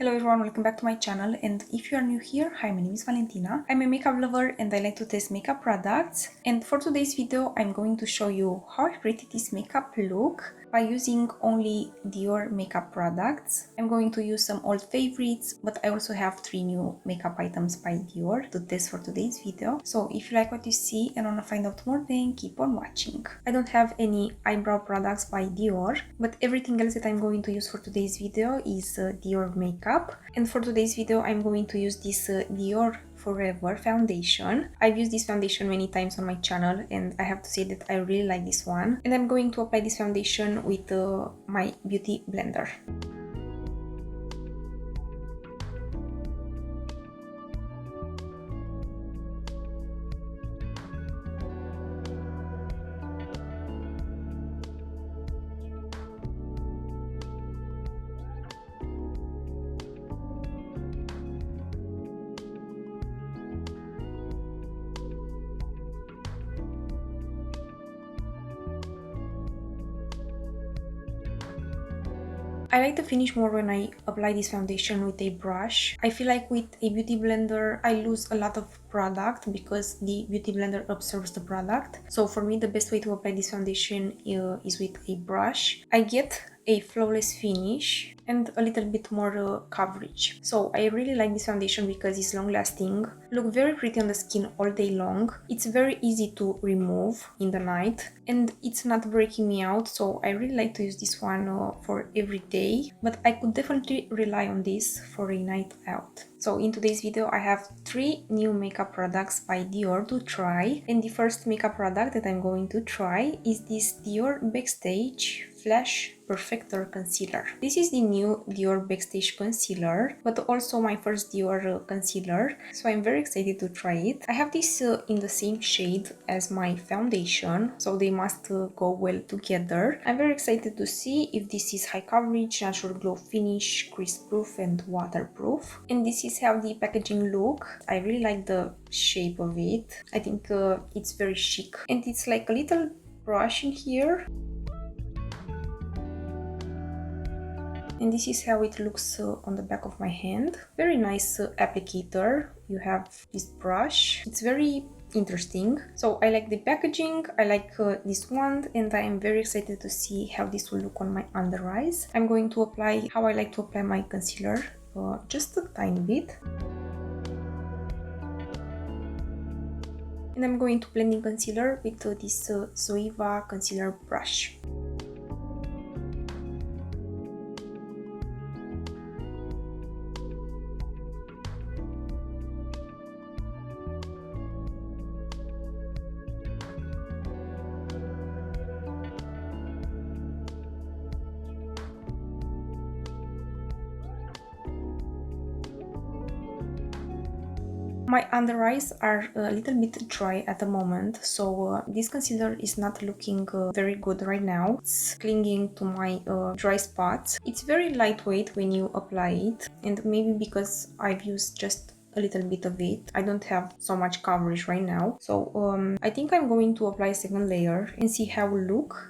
Hello everyone, welcome back to my channel, and if you are new here, hi, my name is Valentina. I'm a makeup lover and I like to test makeup products, and for today's video I'm going to show you how I created this makeup look by using only Dior makeup products. I'm going to use some old favorites, but I also have 3 new makeup items by Dior to test for today's video. So if you like what you see and want to find out more, then keep on watching. I don't have any eyebrow products by Dior, but everything else that I'm going to use for today's video is Dior makeup. And for today's video I'm going to use this Dior Forever foundation. I've used this foundation many times on my channel and I have to say that I really like this one. And I'm going to apply this foundation with my beauty blender. I like the finish more when I apply this foundation with a brush. I feel like with a beauty blender I lose a lot of product because the beauty blender absorbs the product. So for me the best way to apply this foundation is with a brush. I get a flawless finish and a little bit more coverage. So I really like this foundation because it's long lasting, look very pretty on the skin all day long. It's very easy to remove in the night and it's not breaking me out, so I really like to use this one for every day, but I could definitely rely on this for a night out. So in today's video I have 3 new makeup products by Dior to try, and the first makeup product that I'm going to try is this Dior Backstage Flash Perfector Concealer. This is the new Dior Backstage Concealer, but also my first Dior concealer, so I'm very excited to try it. I have this in the same shade as my foundation, so they must go well together. I'm very excited to see if this is high coverage, natural glow finish, crease proof and waterproof. And this is how the packaging look. I really like the shape of it. I think it's very chic, and it's like a little brush in here. And this is how it looks on the back of my hand. Very nice applicator. You have this brush. It's very interesting. So I like the packaging, I like this wand, and I am very excited to see how this will look on my under eyes. I'm going to apply how I like to apply my concealer, just a tiny bit. And I'm going to blend in concealer with this ZOEVA concealer brush. My under eyes are a little bit dry at the moment, so this concealer is not looking very good right now. It's clinging to my dry spots. It's very lightweight when you apply it, and maybe because I've used just a little bit of it, I don't have so much coverage right now. So I think I'm going to apply a second layer and see how it will look.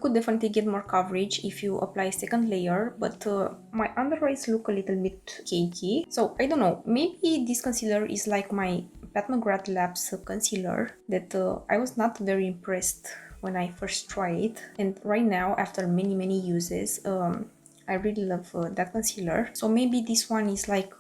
Could definitely get more coverage if you apply a second layer, but my under eyes look a little bit cakey, so I don't know, maybe this concealer is like my Pat McGrath Labs concealer that I was not very impressed when I first tried it, and right now after many uses I really love that concealer. So maybe this one is like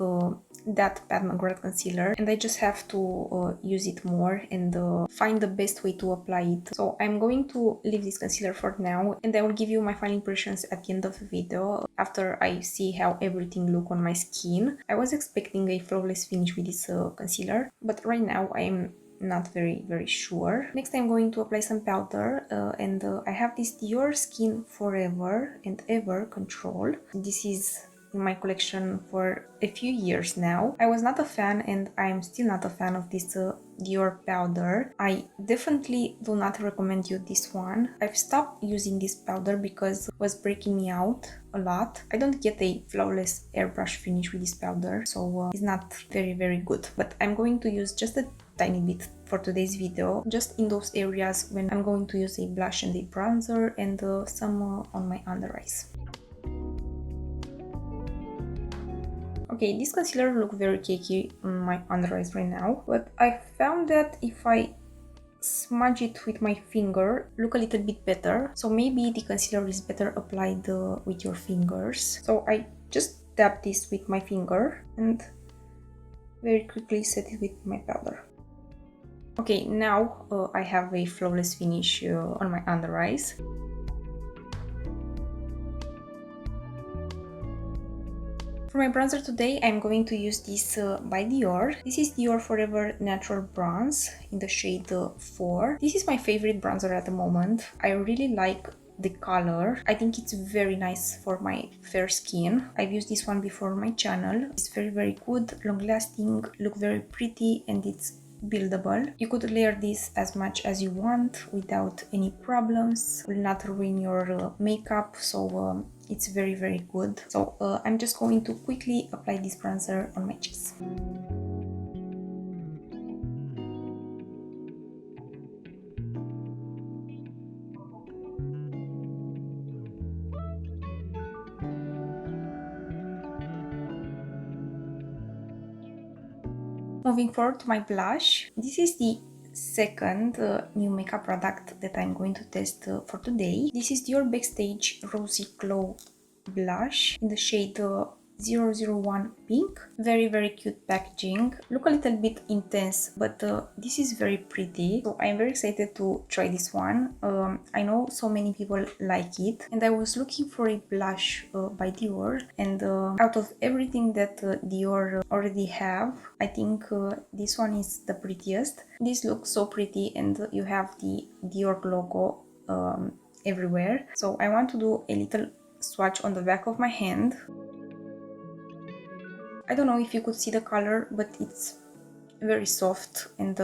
that Pat McGrath concealer, and I just have to use it more and find the best way to apply it. So I'm going to leave this concealer for now, and I will give you my final impressions at the end of the video after I see how everything look on my skin. I was expecting a flawless finish with this concealer, but right now I am not very sure. Next I'm going to apply some powder and I have this Dior Skin Forever and Ever Control. This is in my collection for a few years now. I was not a fan, and I'm still not a fan of this Dior powder. I definitely do not recommend you this one. I've stopped using this powder because it was breaking me out a lot. I don't get a flawless airbrush finish with this powder, so it's not very good. But I'm going to use just a tiny bit for today's video, just in those areas when I'm going to use a blush and a bronzer and some on my under eyes. Okay, this concealer looks very cakey on my under eyes right now, but I found that if I smudge it with my finger, look a little bit better. So maybe the concealer is better applied with your fingers. So I just dab this with my finger and very quickly set it with my powder. Okay, now I have a flawless finish on my under eyes. For my bronzer today, I'm going to use this by Dior. This is Dior Forever Natural Bronze in the shade 4. This is my favorite bronzer at the moment. I really like the color. I think it's very nice for my fair skin. I've used this one before on my channel. It's very good, long lasting, look very pretty, and it's buildable. You could layer this as much as you want without any problems. Will not ruin your makeup, so it's very good. So I'm just going to quickly apply this bronzer on my cheeks. Moving forward to my blush, this is the second new makeup product that I'm going to test for today. This is Dior Backstage Rosy Glow Blush in the shade 001 Pink. Very cute packaging. Look a little bit intense, but this is very pretty. So I'm very excited to try this one. I know so many people like it, and I was looking for a blush by Dior, and out of everything that Dior already have, I think this one is the prettiest. This looks so pretty, and you have the Dior logo everywhere. So I want to do a little swatch on the back of my hand. I don't know if you could see the color, but it's very soft and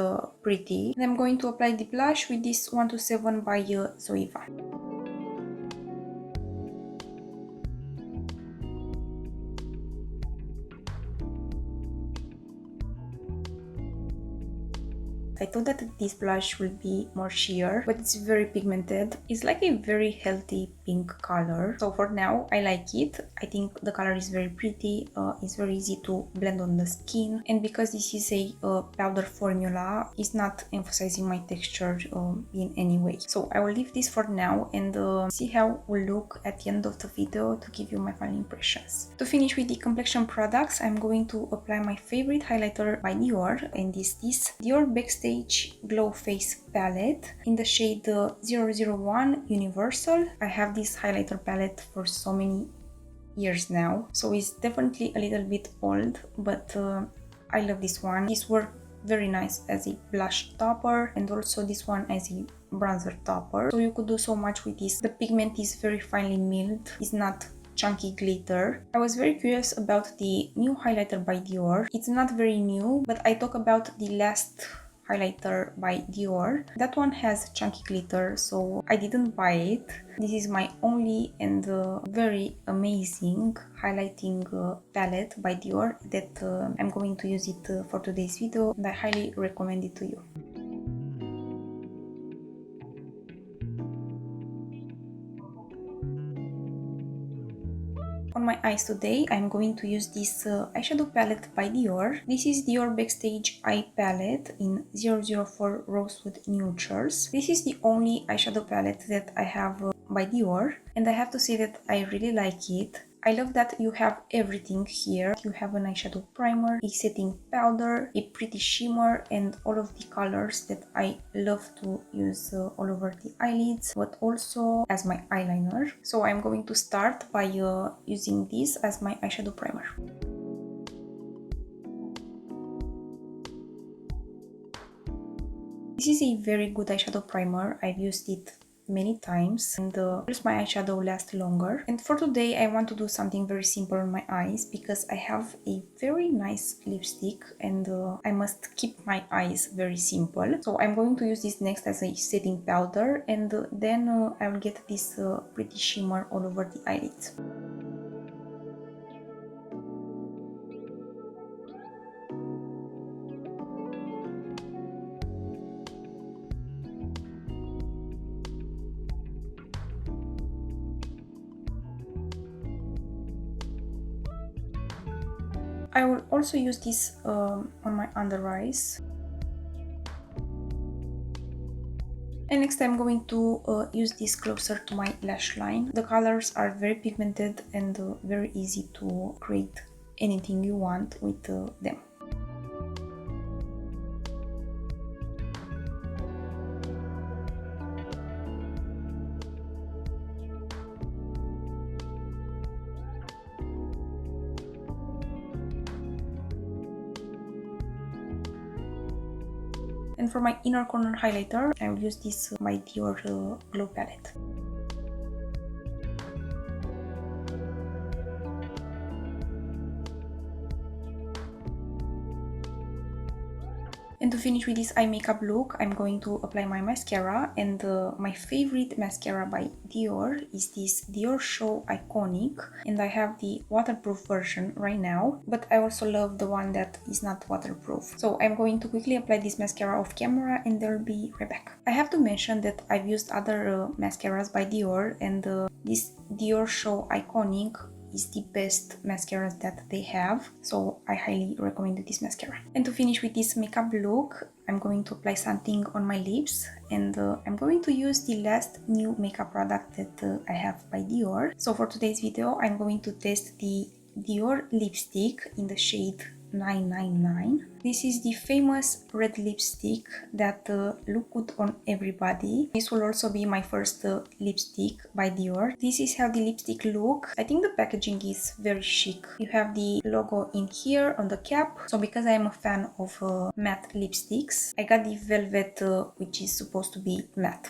pretty. And I'm going to apply the blush with this 127 by ZOEVA. I thought that this blush will be more sheer, but it's very pigmented. It's like a very healthy pink color. So for now, I like it. I think the color is very pretty. It's very easy to blend on the skin. And because this is a powder formula, it's not emphasizing my texture in any way. So I will leave this for now and see how it will look at the end of the video to give you my final impressions. To finish with the complexion products, I'm going to apply my favorite highlighter by Dior, and this is Dior Backstage Glow Face Palette in the shade 001 Universal. I have this highlighter palette for so many years now, so it's definitely a little bit old, but I love this one. This works very nice as a blush topper, and also this one as a bronzer topper, so you could do so much with this. The pigment is very finely milled, it's not chunky glitter. I was very curious about the new highlighter by Dior. It's not very new, but I talk about the last highlighter by Dior. That one has chunky glitter, so I didn't buy it. This is my only and very amazing highlighting palette by Dior that I'm going to use it for today's video, and I highly recommend it to you. On my eyes today, I'm going to use this eyeshadow palette by Dior. This is Dior Backstage Eye Palette in 004 Rosewood Neutrals. This is the only eyeshadow palette that I have by Dior, and I have to say that I really like it. I love that you have everything here. You have an eyeshadow primer, a setting powder, a pretty shimmer, and all of the colors that I love to use all over the eyelids, but also as my eyeliner. So I'm going to start by using this as my eyeshadow primer. This is a very good eyeshadow primer. I've used it many times and helps my eyeshadow last longer. And for today I want to do something very simple on my eyes because I have a very nice lipstick and I must keep my eyes very simple. So I'm going to use this next as a setting powder, and then I will get this pretty shimmer all over the eyelids. I will also use this on my under eyes. And next I'm going to use this closer to my lash line. The colors are very pigmented and very easy to create anything you want with them. And for my inner corner highlighter, I will use this my Dior Glow palette. And to finish with this eye makeup look, I'm going to apply my mascara, and my favorite mascara by Dior is this DIORSHOW Iconic, and I have the waterproof version right now, but I also love the one that is not waterproof. So I'm going to quickly apply this mascara off camera and I'll be right back. I have to mention that I've used other mascaras by Dior, and this DIORSHOW Iconic is the best mascara that they have, so I highly recommend this mascara. And to finish with this makeup look, I'm going to apply something on my lips, and I'm going to use the last new makeup product that I have by Dior. So for today's video, I'm going to test the Dior lipstick in the shade 999. This is the famous red lipstick that look good on everybody. This will also be my first lipstick by Dior. This is how the lipstick look. I think the packaging is very chic. You have the logo in here on the cap. So because I am a fan of matte lipsticks, I got the velvet which is supposed to be matte.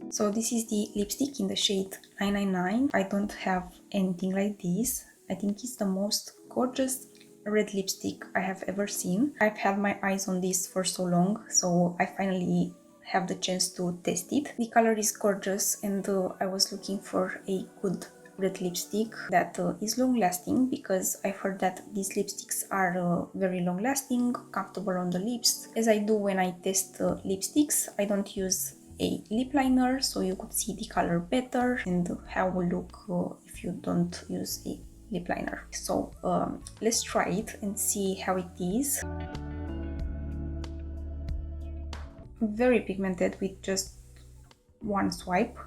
So this is the lipstick in the shade 999. I don't have anything like this. I think it's the most gorgeous red lipstick I have ever seen. I've had my eyes on this for so long, so I finally have the chance to test it. The color is gorgeous, and I was looking for a good red lipstick that is long lasting, because I've heard that these lipsticks are very long lasting, comfortable on the lips. As I do when I test lipsticks, I don't use a lip liner, so you could see the color better and how it will look if you don't use a lip liner. So let's try it and see how it is. Very pigmented with just one swipe.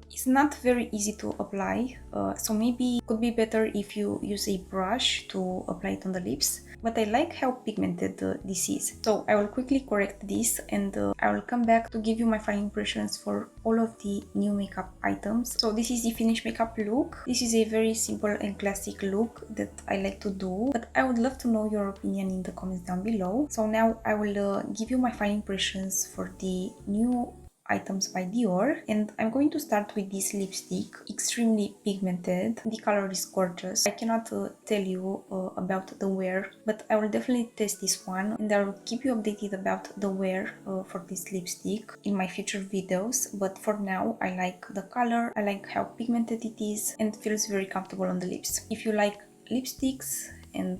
It's not very easy to apply, so maybe it could be better if you use a brush to apply it on the lips, but I like how pigmented this is. So I will quickly correct this, and I will come back to give you my final impressions for all of the new makeup items. So this is the finished makeup look. This is a very simple and classic look that I like to do, but I would love to know your opinion in the comments down below. So now I will give you my final impressions for the new items by Dior, and I'm going to start with this lipstick, extremely pigmented. The color is gorgeous. I cannot tell you about the wear, but I will definitely test this one, and I will keep you updated about the wear for this lipstick in my future videos. But for now, I like the color, I like how pigmented it is, and feels very comfortable on the lips. If you like lipsticks and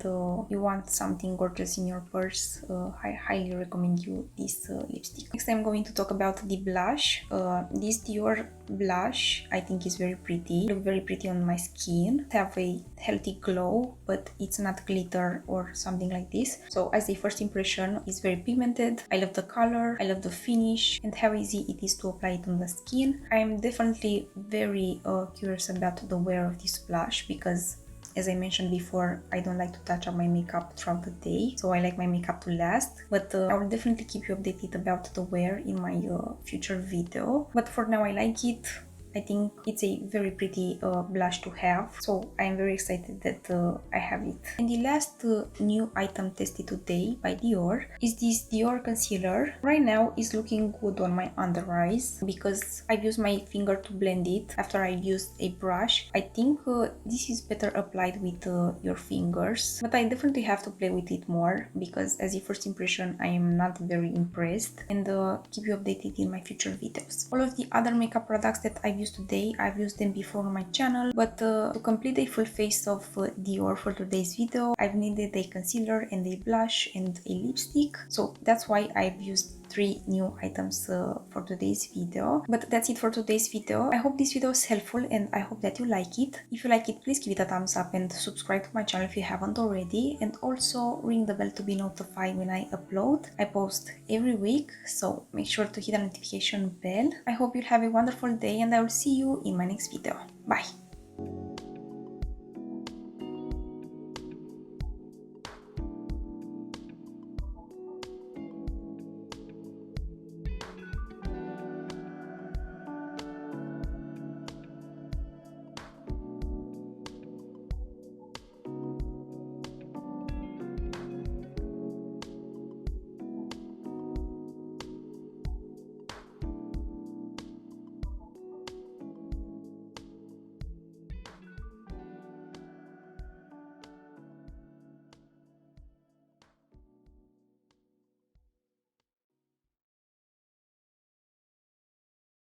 you want something gorgeous in your purse, I highly recommend you this lipstick. Next, I'm going to talk about the blush. This Dior blush I think is very pretty. Look very pretty on my skin. Have a healthy glow, but it's not glitter or something like this. So as a first impression, it's very pigmented. I love the color, I love the finish, and how easy it is to apply it on the skin. I'm definitely very curious about the wear of this blush, because as I mentioned before, I don't like to touch up my makeup throughout the day, so I like my makeup to last. But I will definitely keep you updated about the wear in my future video. But for now, I like it. I think it's a very pretty blush to have, so I am very excited that I have it. And the last new item tested today by Dior is this Dior concealer. Right now it's looking good on my under eyes because I've used my finger to blend it after I've used a brush. I think this is better applied with your fingers, but I definitely have to play with it more because as a first impression I am not very impressed, and keep you updated in my future videos. All of the other makeup products that I've used today, I've used them before on my channel, but to complete a full face of Dior for today's video, I've needed a concealer and a blush and a lipstick, so that's why I've used 3 new items for today's video. But that's it for today's video. I hope this video was helpful and I hope that you like it. If you like it, please give it a thumbs up and subscribe to my channel if you haven't already, and also ring the bell to be notified when I upload. I post every week, so make sure to hit the notification bell. I hope you'll have a wonderful day and I will see you in my next video. Bye!